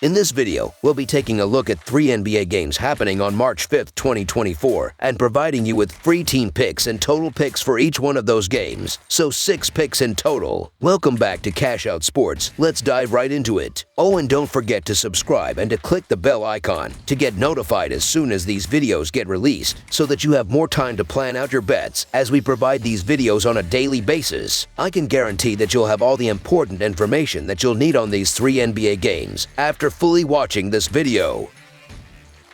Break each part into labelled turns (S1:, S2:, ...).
S1: In this video, we'll be taking a look at 3 NBA games happening on March 5th, 2024, and providing you with free team picks and total picks for each one of those games, so 6 picks in total. Welcome back to Cash Out Sports. Let's dive right into it. Oh, and don't forget to subscribe and to click the bell icon to get notified as soon as these videos get released, so that you have more time to plan out your bets as we provide these videos on a daily basis. I can guarantee that you'll have all the important information that you'll need on these 3 NBA games after fully watching this video.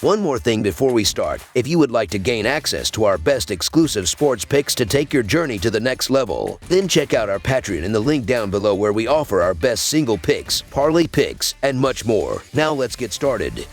S1: One more thing before we start, if you would like to gain access to our best exclusive sports picks to take your journey to the next level, then check out our Patreon in the link down below where we offer our best single picks, parlay picks, and much more. Now let's get started.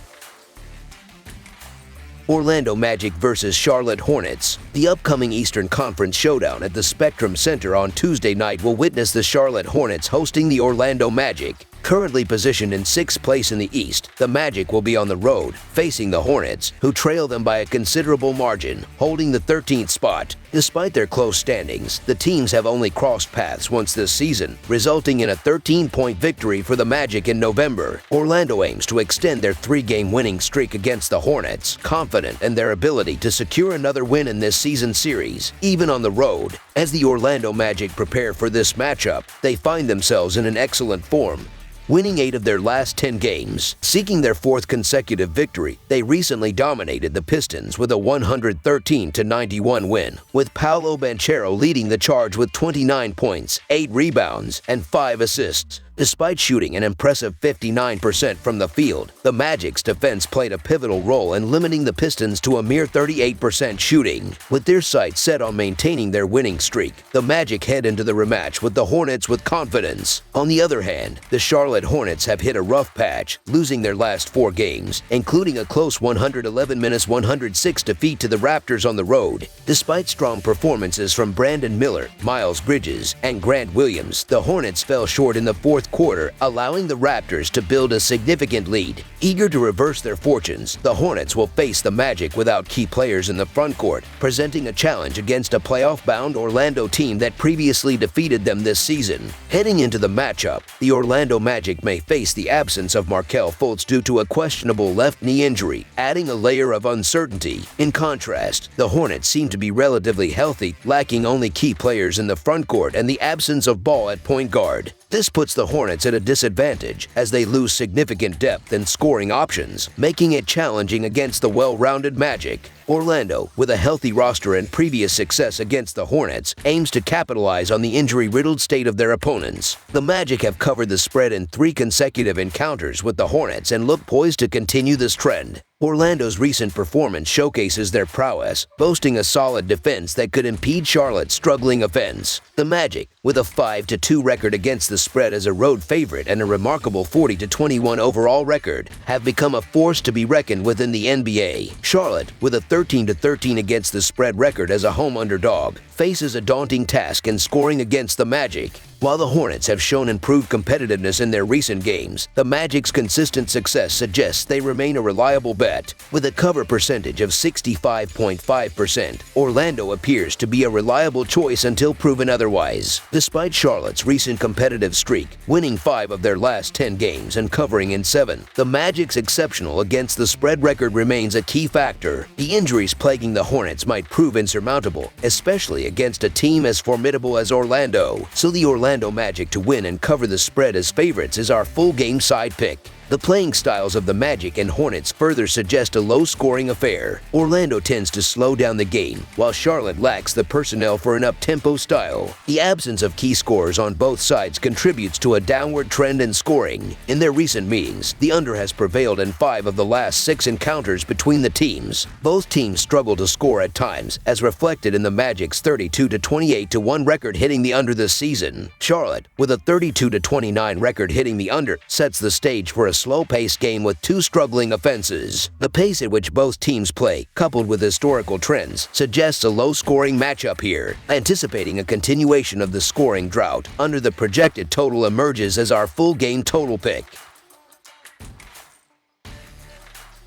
S1: Orlando Magic vs. Charlotte Hornets. The upcoming Eastern Conference showdown at the Spectrum Center on Tuesday night will witness the Charlotte Hornets hosting the Orlando Magic. Currently positioned in 6th place in the East, the Magic will be on the road, facing the Hornets, who trail them by a considerable margin, holding the 13th spot. Despite their close standings, the teams have only crossed paths once this season, resulting in a 13-point victory for the Magic in November. Orlando aims to extend their 3-game winning streak against the Hornets, confident in their ability to secure another win in this season series, even on the road. As the Orlando Magic prepare for this matchup, they find themselves in an excellent form, winning 8 of their last 10 games. Seeking their 4th consecutive victory, they recently dominated the Pistons with a 113-91 win, with Paolo Banchero leading the charge with 29 points, 8 rebounds, and 5 assists. Despite shooting an impressive 59% from the field, the Magic's defense played a pivotal role in limiting the Pistons to a mere 38% shooting. With their sights set on maintaining their winning streak, the Magic head into the rematch with the Hornets with confidence. On the other hand, the Charlotte Hornets have hit a rough patch, losing their last 4 games, including a close 111-106 defeat to the Raptors on the road. Despite strong performances from Brandon Miller, Miles Bridges, and Grant Williams, the Hornets fell short in the 4th quarter, allowing the Raptors to build a significant lead. Eager to reverse their fortunes, the Hornets will face the Magic without key players in the front court, presenting a challenge against a playoff-bound Orlando team that previously defeated them this season. Heading into the matchup, the Orlando Magic may face the absence of Markelle Fultz due to a questionable left knee injury, adding a layer of uncertainty. In contrast, the Hornets seem to be relatively healthy, lacking only key players in the front court and the absence of ball at point guard. This puts the Hornets at a disadvantage as they lose significant depth and scoring options, making it challenging against the well-rounded Magic. Orlando, with a healthy roster and previous success against the Hornets, aims to capitalize on the injury-riddled state of their opponents. The Magic have covered the spread in 3 consecutive encounters with the Hornets and look poised to continue this trend. Orlando's recent performance showcases their prowess, boasting a solid defense that could impede Charlotte's struggling offense. The Magic, with a 5-2 record against the spread as a road favorite and a remarkable 40-21 overall record, have become a force to be reckoned with in the NBA. Charlotte, with a 13-13 against the spread record as a home underdog, faces a daunting task in scoring against the Magic. While the Hornets have shown improved competitiveness in their recent games, the Magic's consistent success suggests they remain a reliable bet. With a cover percentage of 65.5%, Orlando appears to be a reliable choice until proven otherwise. Despite Charlotte's recent competitive streak, winning 5 of their last 10 games and covering in 7, the Magic's exceptional against the spread record remains a key factor. The injuries plaguing the Hornets might prove insurmountable, especially against a team as formidable as Orlando, so the Orlando Magic to win and cover the spread as favorites is our full game side pick. The playing styles of the Magic and Hornets further suggest a low-scoring affair. Orlando tends to slow down the game, while Charlotte lacks the personnel for an up-tempo style. The absence of key scorers on both sides contributes to a downward trend in scoring. In their recent meetings, the under has prevailed in 5 of the last 6 encounters between the teams. Both teams struggle to score at times, as reflected in the Magic's 32-28-1 record hitting the under this season. Charlotte, with a 32-29 record hitting the under, sets the stage for a slow-paced game with 2 struggling offenses. The pace at which both teams play, coupled with historical trends, suggests a low-scoring matchup here. Anticipating a continuation of the scoring drought, under the projected total emerges as our full game total pick.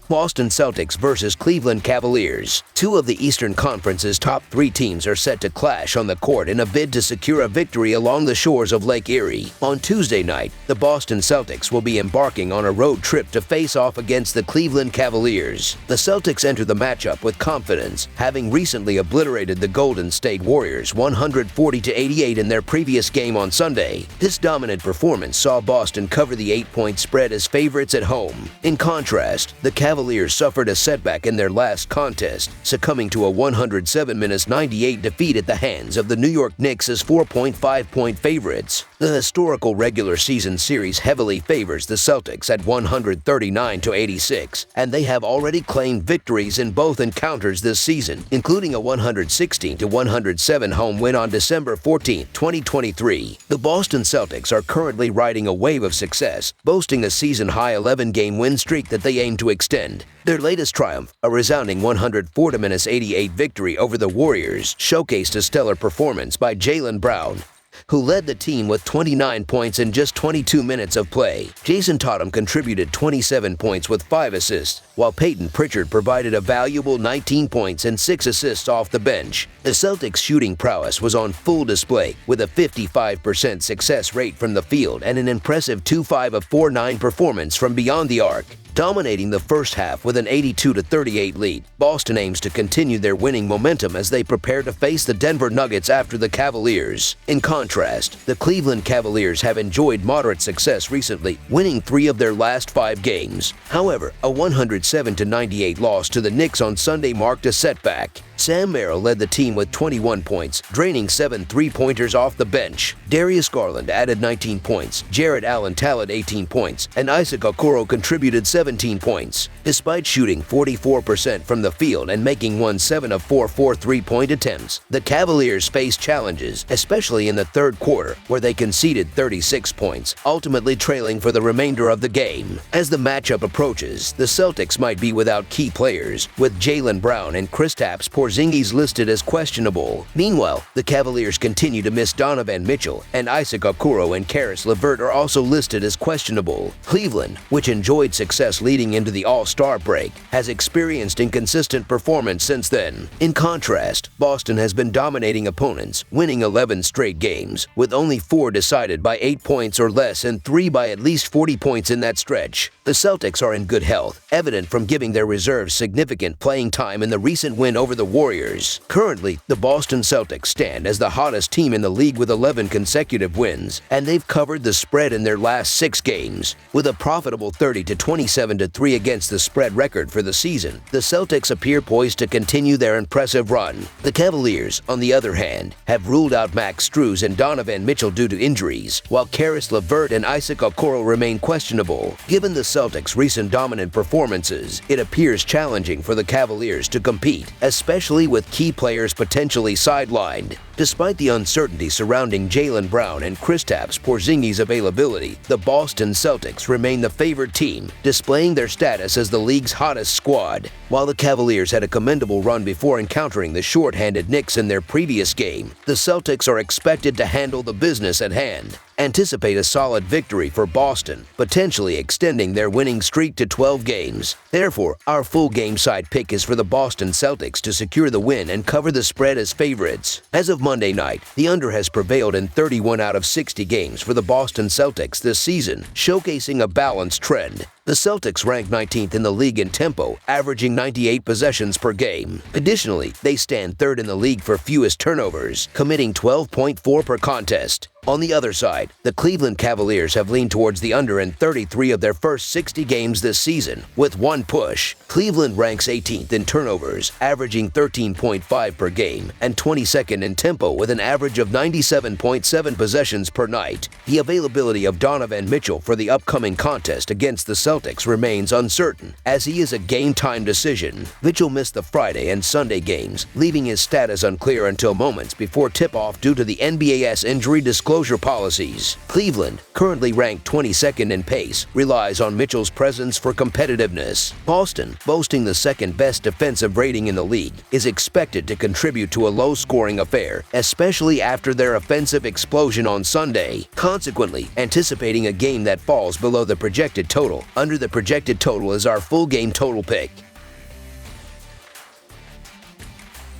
S1: Boston Celtics versus Cleveland Cavaliers. Two of the Eastern Conference's top three teams are set to clash on the court in a bid to secure a victory along the shores of Lake Erie. On Tuesday night, the Boston Celtics will be embarking on a road trip to face off against the Cleveland Cavaliers. The Celtics enter the matchup with confidence, having recently obliterated the Golden State Warriors 140-88 in their previous game on Sunday. This dominant performance saw Boston cover the 8-point spread as favorites at home. In contrast, the Cavaliers suffered a setback in their last contest, succumbing to a 107-98 defeat at the hands of the New York Knicks as 4.5-point favorites. The historical regular season series heavily favors the Celtics at 139-86, and they have already claimed victories in both encounters this season, including a 116-107 home win on December 14, 2023. The Boston Celtics are currently riding a wave of success, boasting a season-high 11-game win streak that they aim to extend. Their latest triumph, a resounding 104-88 victory over the Warriors, showcased a stellar performance by Jaylen Brown, who led the team with 29 points in just 22 minutes of play. Jason Tatum contributed 27 points with 5 assists, while Peyton Pritchard provided a valuable 19 points and 6 assists off the bench. The Celtics' shooting prowess was on full display, with a 55% success rate from the field and an impressive 2-5 of 4-9 performance from beyond the arc. Dominating the first half with an 82-38 lead, Boston aims to continue their winning momentum as they prepare to face the Denver Nuggets after the Cavaliers. In contrast, the Cleveland Cavaliers have enjoyed moderate success recently, winning 3 of their last 5 games. However, a 107-98 loss to the Knicks on Sunday marked a setback. Sam Merrill led the team with 21 points, draining 7 three-pointers off the bench. Darius Garland added 19 points, Jarrett Allen tallied 18 points, and Isaac Okoro contributed 17 points. Despite shooting 44% from the field and making 7 of 4 three-point attempts, the Cavaliers faced challenges, especially in the third quarter, where they conceded 36 points, ultimately trailing for the remainder of the game. As the matchup approaches, the Celtics might be without key players, with Jaylen Brown and Kristaps Porzingis listed as questionable. Meanwhile, the Cavaliers continue to miss Donovan Mitchell, and Isaac Okoro and Caris LeVert are also listed as questionable. Cleveland, which enjoyed success leading into the All-Star break, has experienced inconsistent performance since then. In contrast, Boston has been dominating opponents, winning 11 straight games, with only 4 decided by 8 points or less and 3 by at least 40 points in that stretch. The Celtics are in good health, evident from giving their reserves significant playing time in the recent win over the Warriors. Currently, the Boston Celtics stand as the hottest team in the league with 11 consecutive wins, and they've covered the spread in their last 6 games. With a profitable 30-27-3 against the spread record for the season, the Celtics appear poised to continue their impressive run. The Cavaliers, on the other hand, have ruled out Max Strus and Donovan Mitchell due to injuries, while Caris LeVert and Isaac Okoro remain questionable. Given the Celtics' recent dominant performances, it appears challenging for the Cavaliers to compete, especially with key players potentially sidelined. Despite the uncertainty surrounding Jaylen Brown and Kristaps Porzingis' availability, the Boston Celtics remain the favored team, displaying their status as the league's hottest squad. While the Cavaliers had a commendable run before encountering the short-handed Knicks in their previous game, the Celtics are expected to handle the business at hand. Anticipate a solid victory for Boston, potentially extending their winning streak to 12 games. Therefore, our full game side pick is for the Boston Celtics to secure the win and cover the spread as favorites. As of Monday night, the under has prevailed in 31 out of 60 games for the Boston Celtics this season, showcasing a balanced trend. The Celtics rank 19th in the league in tempo, averaging 98 possessions per game. Additionally, they stand 3rd in the league for fewest turnovers, committing 12.4 per contest. On the other side, the Cleveland Cavaliers have leaned towards the under in 33 of their first 60 games this season, with 1 push. Cleveland ranks 18th in turnovers, averaging 13.5 per game, and 22nd in tempo with an average of 97.7 possessions per night. The availability of Donovan Mitchell for the upcoming contest against the Celtics remains uncertain, as he is a game-time decision. Mitchell missed the Friday and Sunday games, leaving his status unclear until moments before tip-off due to the NBA's injury disclosure policies. Cleveland, currently ranked 22nd in pace, relies on Mitchell's presence for competitiveness. Boston, boasting the second-best defensive rating in the league, is expected to contribute to a low-scoring affair, especially after their offensive explosion on Sunday. Consequently, anticipating a game that falls below the projected total, Under the projected total is our full game total pick.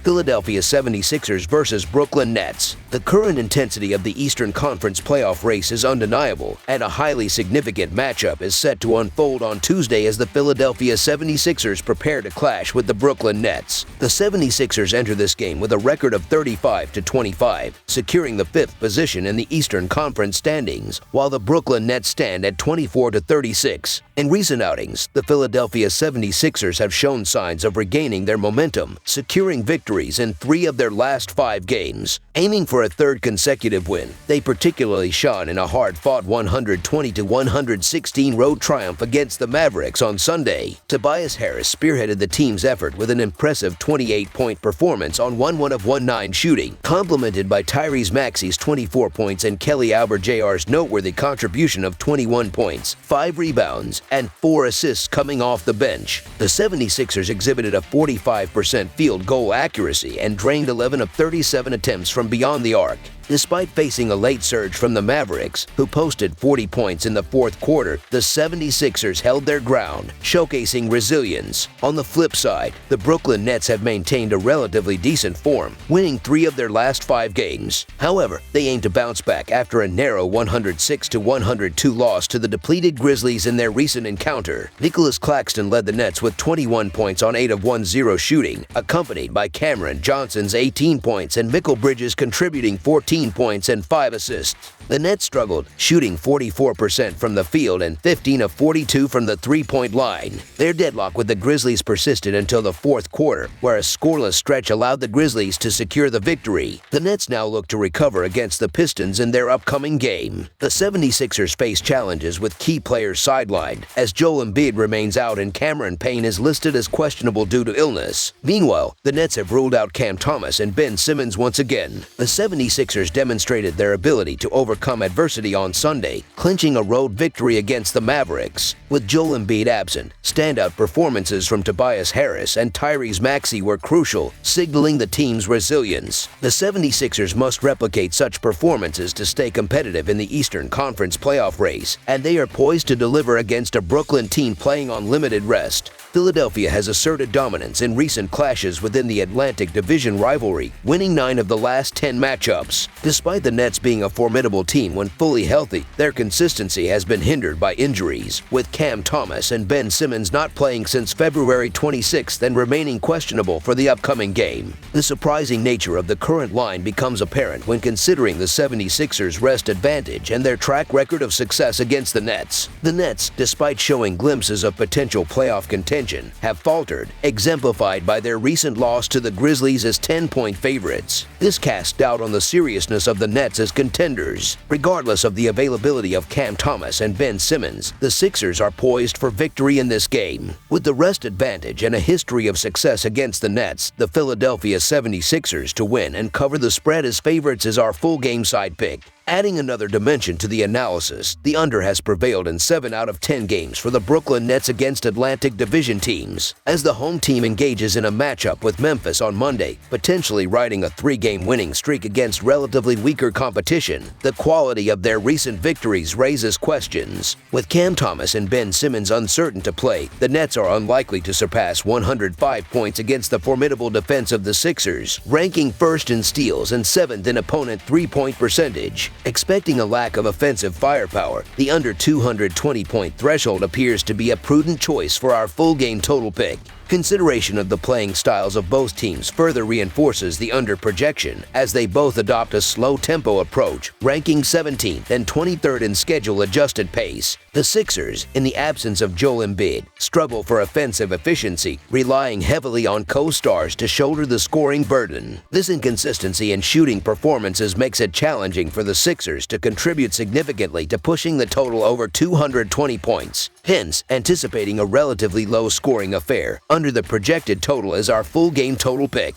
S1: Philadelphia 76ers versus Brooklyn Nets. The current intensity of the Eastern Conference playoff race is undeniable, and a highly significant matchup is set to unfold on Tuesday as the Philadelphia 76ers prepare to clash with the Brooklyn Nets. The 76ers enter this game with a record of 35-25, securing the 5th position in the Eastern Conference standings, while the Brooklyn Nets stand at 24-36. In recent outings, the Philadelphia 76ers have shown signs of regaining their momentum, securing victories in 3 of their last 5 games. Aiming for a 3rd consecutive win, they particularly shone in a hard-fought 120-116 road triumph against the Mavericks on Sunday. Tobias Harris spearheaded the team's effort with an impressive 28-point performance on 1 of 19 shooting, complemented by Tyrese Maxey's 24 points and Kelly Oubre Jr.'s noteworthy contribution of 21 points, 5 rebounds, and 4 assists coming off the bench. The 76ers exhibited a 45% field goal accuracy and drained 11 of 37 attempts from beyond the arc. Despite facing a late surge from the Mavericks, who posted 40 points in the 4th quarter, the 76ers held their ground, showcasing resilience. On the flip side, the Brooklyn Nets have maintained a relatively decent form, winning 3 of their last 5 games. However, they aim to bounce back after a narrow 106-102 loss to the depleted Grizzlies in their recent encounter. Nicholas Claxton led the Nets with 21 points on 8 of 10 shooting, accompanied by Cameron Johnson's 18 points and Mikal Bridges contributing 14 points and 5 assists. The Nets struggled, shooting 44% from the field and 15 of 42 from the three-point line. Their deadlock with the Grizzlies persisted until the 4th quarter, where a scoreless stretch allowed the Grizzlies to secure the victory. The Nets now look to recover against the Pistons in their upcoming game. The 76ers face challenges with key players sidelined, as Joel Embiid remains out and Cameron Payne is listed as questionable due to illness. Meanwhile, the Nets have ruled out Cam Thomas and Ben Simmons once again. The 76ers demonstrated their ability to overcome adversity on Sunday, clinching a road victory against the Mavericks. With Joel Embiid absent, standout performances from Tobias Harris and Tyrese Maxey were crucial, signaling the team's resilience. The 76ers must replicate such performances to stay competitive in the Eastern Conference playoff race, and they are poised to deliver against a Brooklyn team playing on limited rest. Philadelphia has asserted dominance in recent clashes within the Atlantic Division rivalry, winning 9 of the last 10 matchups. Despite the Nets being a formidable team when fully healthy, their consistency has been hindered by injuries, with Cam Thomas and Ben Simmons not playing since February 26th and remaining questionable for the upcoming game. The surprising nature of the current line becomes apparent when considering the 76ers' rest advantage and their track record of success against the Nets. The Nets, despite showing glimpses of potential playoff contention, have faltered, exemplified by their recent loss to the Grizzlies as 10-point favorites. This casts doubt on the seriousness of the Nets as contenders. Regardless of the availability of Cam Thomas and Ben Simmons, the Sixers are poised for victory in this game. With the rest advantage and a history of success against the Nets, the Philadelphia 76ers to win and cover the spread as favorites is our full game side pick. Adding another dimension to the analysis, the under has prevailed in 7 out of 10 games for the Brooklyn Nets against Atlantic Division teams. As the home team engages in a matchup with Memphis on Monday, potentially riding a 3-game winning streak against relatively weaker competition, the quality of their recent victories raises questions. With Cam Thomas and Ben Simmons uncertain to play, the Nets are unlikely to surpass 105 points against the formidable defense of the Sixers, ranking 1st in steals and 7th in opponent 3-point percentage. Expecting a lack of offensive firepower, the under 220-point threshold appears to be a prudent choice for our full game total pick. Consideration of the playing styles of both teams further reinforces the under projection, as they both adopt a slow-tempo approach, ranking 17th and 23rd in schedule-adjusted pace. The Sixers, in the absence of Joel Embiid, struggle for offensive efficiency, relying heavily on co-stars to shoulder the scoring burden. This inconsistency in shooting performances makes it challenging for the Sixers to contribute significantly to pushing the total over 220 points. Hence, anticipating a relatively low-scoring affair, under the projected total is our full game total pick.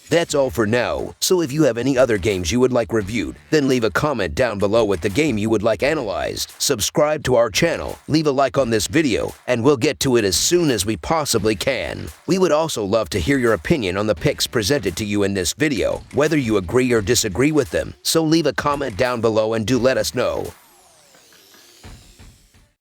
S1: That's all for now, so if you have any other games you would like reviewed, then leave a comment down below with the game you would like analyzed. Subscribe to our channel, leave a like on this video, and we'll get to it as soon as we possibly can. We would also love to hear your opinion on the picks presented to you in this video, whether you agree or disagree with them, so leave a comment down below and do let us know.